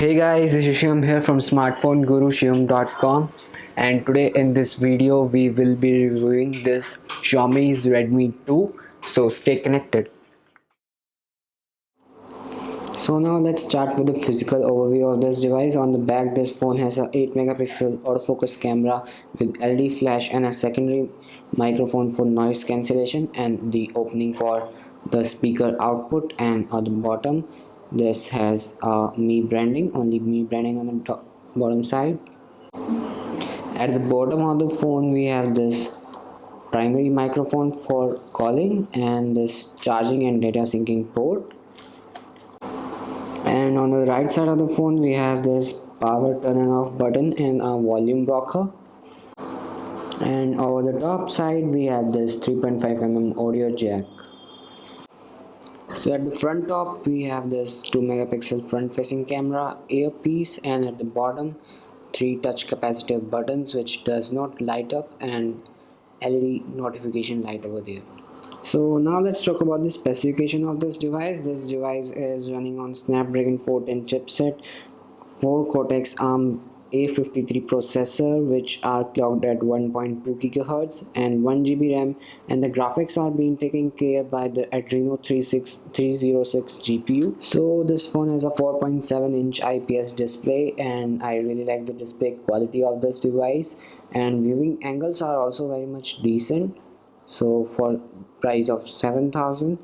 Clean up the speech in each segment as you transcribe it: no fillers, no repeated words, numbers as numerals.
Hey guys, this is Xiaomi here from smartphoneguru.com, and today in this video we will be reviewing this Xiaomi's Redmi 2, so stay connected. So now let's start with the physical overview of this device. On the back, this phone has a 8 megapixel autofocus camera with LED flash and a secondary microphone for noise cancellation and the opening for the speaker output. And on the bottom, this has Mi branding, only Mi branding on the bottom side. At the bottom of the phone, we have this primary microphone for calling and this charging and data syncing port. And on the right side of the phone we have this power turn and off button and a volume rocker, and over the top side we have this 3.5 mm audio jack. So at the front top we have this 2 megapixel front facing camera, earpiece, and at the bottom 3 touch capacitive buttons which does not light up and LED notification light over there. So now let's talk about the specification of this device. This device is running on Snapdragon 410 chipset, 4 Cortex ARM A53 processor which are clocked at 1.2 GHz and 1 GB RAM, and the graphics are being taken care by the Adreno 306 GPU. So this phone has a 4.7-inch IPS display and I really like the display quality of this device, and viewing angles are also very much decent. So for price of 7,000,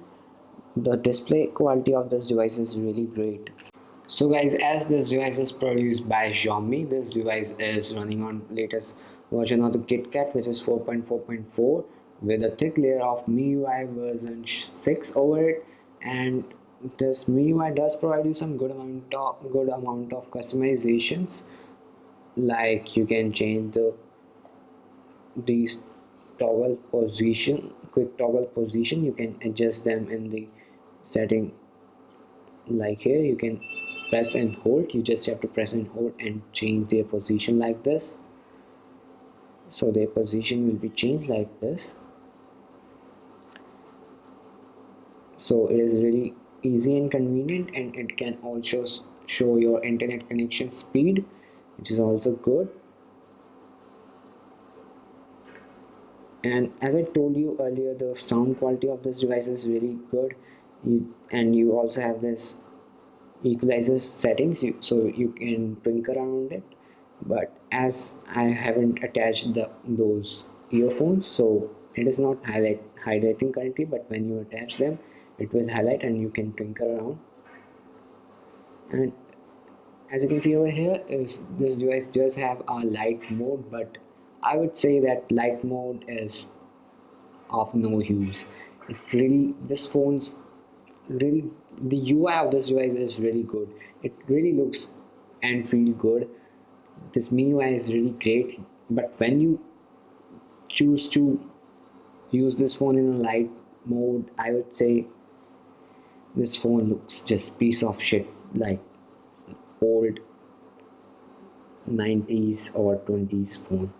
the display quality of this device is really great. So guys, as this device is produced by Xiaomi, this device is running on latest version of the KitKat, which is 4.4.4 with a thick layer of MIUI version 6 over it, and this MIUI does provide you some good amount of customizations, like you can change these quick toggle position. You can adjust them in the setting, like here you can press and hold. You just have to press and hold and change their position like this. So their position will be changed like this. So it is really easy and convenient, and it can also show your internet connection speed, which is also good. And as I told you earlier, the sound quality of this device is really good. And you also have this equalizer settings, so you can drink around it, but as I haven't attached those earphones, so it is not highlighting currently, but when you attach them it will highlight and you can drink around. And as you can see over here, is this device does have a light mode, but I would say that light mode is of no use. This phone's really, the UI of this device is really good. It really looks and feel good. This MIUI is really great, but when you choose to use this phone in a light mode, I would say this phone looks just piece of shit, like old 90s or 20s phone.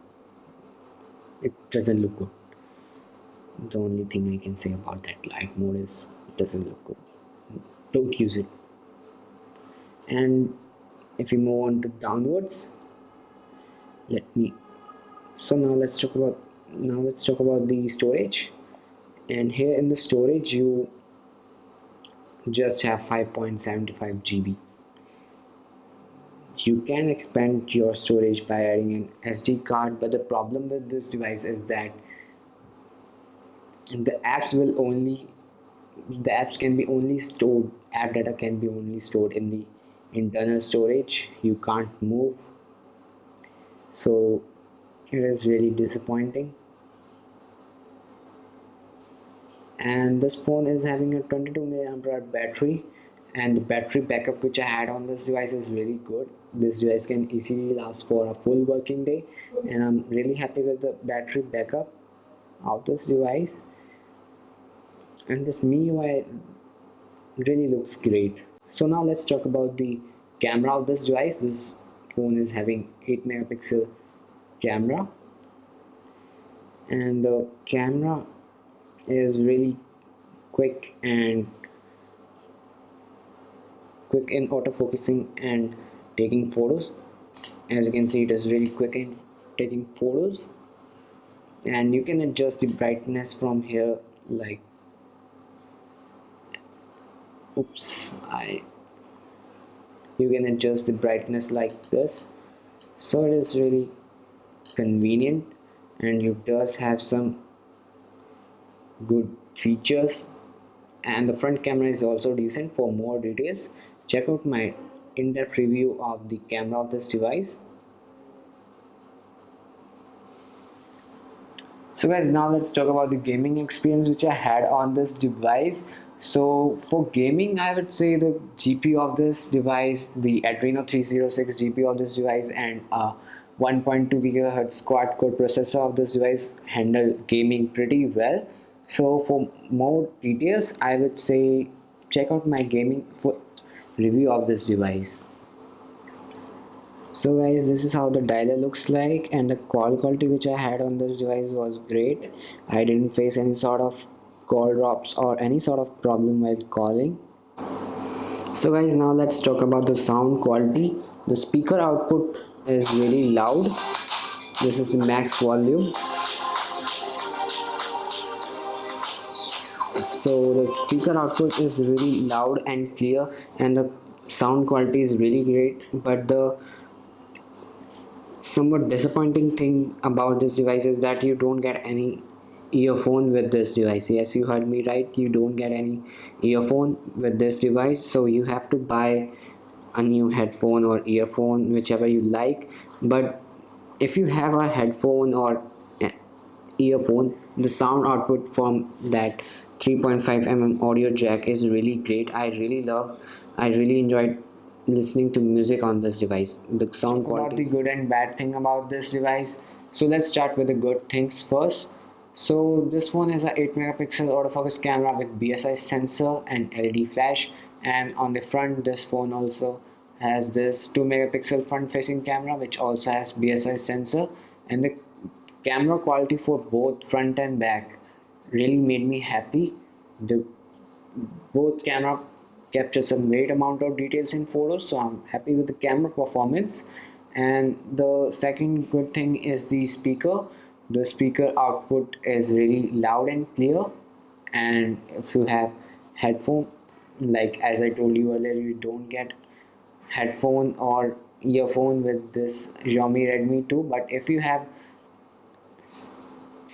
It doesn't look good. The only thing I can say about that light mode is it doesn't look good. Don't use it. And if we move on to downwards, let me so now let's talk about the storage. And here in the storage you just have 5.75 GB. You can expand your storage by adding an SD card, but the problem with this device is that the apps can be only stored, app data can be only stored in the internal storage. You can't move, so it is really disappointing. And this phone is having a 22 mAh battery, and the battery backup which I had on this device is really good. This device can easily last for a full working day, and I'm really happy with the battery backup of this device. And this MIUI really looks great. So now let's talk about the camera of this device. This phone is having 8 megapixel camera, and the camera is really quick in autofocusing and taking photos. As you can see, it is really quick in taking photos, and you can adjust the brightness from here, like, oops, I you can adjust the brightness like this. So it is really convenient, and it does have some good features, and the front camera is also decent. For more details, check out my in-depth review of the camera of this device. So guys, now let's talk about the gaming experience which I had on this device. So for gaming, I would say the GPU of this device, the Adreno 306 GPU of this device, and 1.2 GHz quad-core processor of this device handle gaming pretty well. So for more details, I would say check out my gaming for review of this device. So guys, this is how the dialer looks like, and the call quality which I had on this device was great. I didn't face any sort of call drops or any sort of problem while calling. So guys, now let's talk about the sound quality. The speaker output is really loud. This is the max volume. So the speaker output is really loud and clear, and the sound quality is really great. But the somewhat disappointing thing about this device is that you don't get any earphone with this device. Yes, you heard me right, you don't get any earphone with this device, so you have to buy a new headphone or earphone, whichever you like. But if you have a headphone or earphone, the sound output from that 3.5 mm audio jack is really great. I really enjoyed listening to music on this device. The sound quality. About the good and bad thing about this device. So let's start with the good things first. So this phone has a 8 megapixel autofocus camera with BSI sensor and LED flash, and on the front this phone also has this 2 megapixel front facing camera which also has BSI sensor, and the camera quality for both front and back really made me happy. The both camera captures a great amount of details in photos, so I'm happy with the camera performance. And the second good thing is the speaker. The speaker output is really loud and clear, and if you have headphone, like as I told you earlier, you don't get headphone or earphone with this Xiaomi Redmi 2. But if you have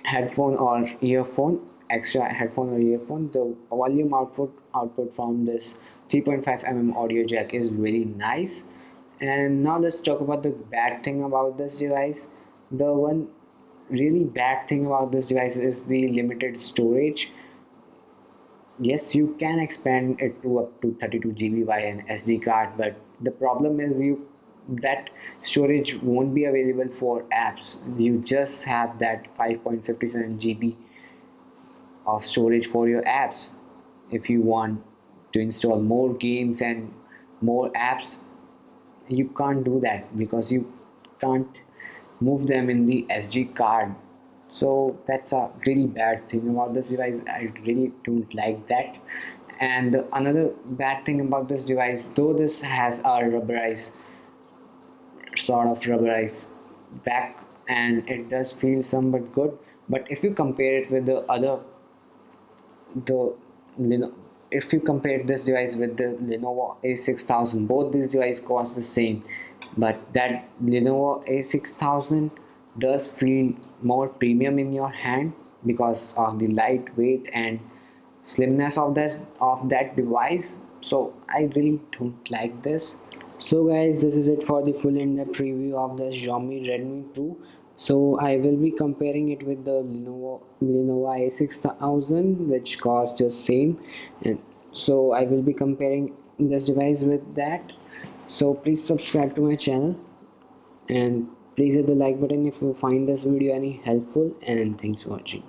headphone or earphone, extra headphone or earphone, the volume output from this 3.5 mm audio jack is really nice. And now let's talk about the bad thing about this device. The one really bad thing about this device is the limited storage. Yes, you can expand it to up to 32 GB via an SD card, but the problem is you that storage won't be available for apps. You just have that 5.57 GB of storage for your apps. If you want to install more games and more apps, you can't do that because you can't move them in the SD card. So that's a really bad thing about this device. I really don't like that. And another bad thing about this device, though this has a rubberized back, and it does feel somewhat good, but if you compare it with the other the if you compare this device with the Lenovo A6000, both these devices cost the same, but that Lenovo A6000 does feel more premium in your hand because of the lightweight and slimness of that device. So I really don't like this. So guys, this is it for the full in-depth review of the Xiaomi Redmi 2. So I will be comparing it with the Lenovo A6000, which costs just same, and so I will be comparing this device with that. So please subscribe to my channel, and please hit the like button if you find this video any helpful, and thanks for watching.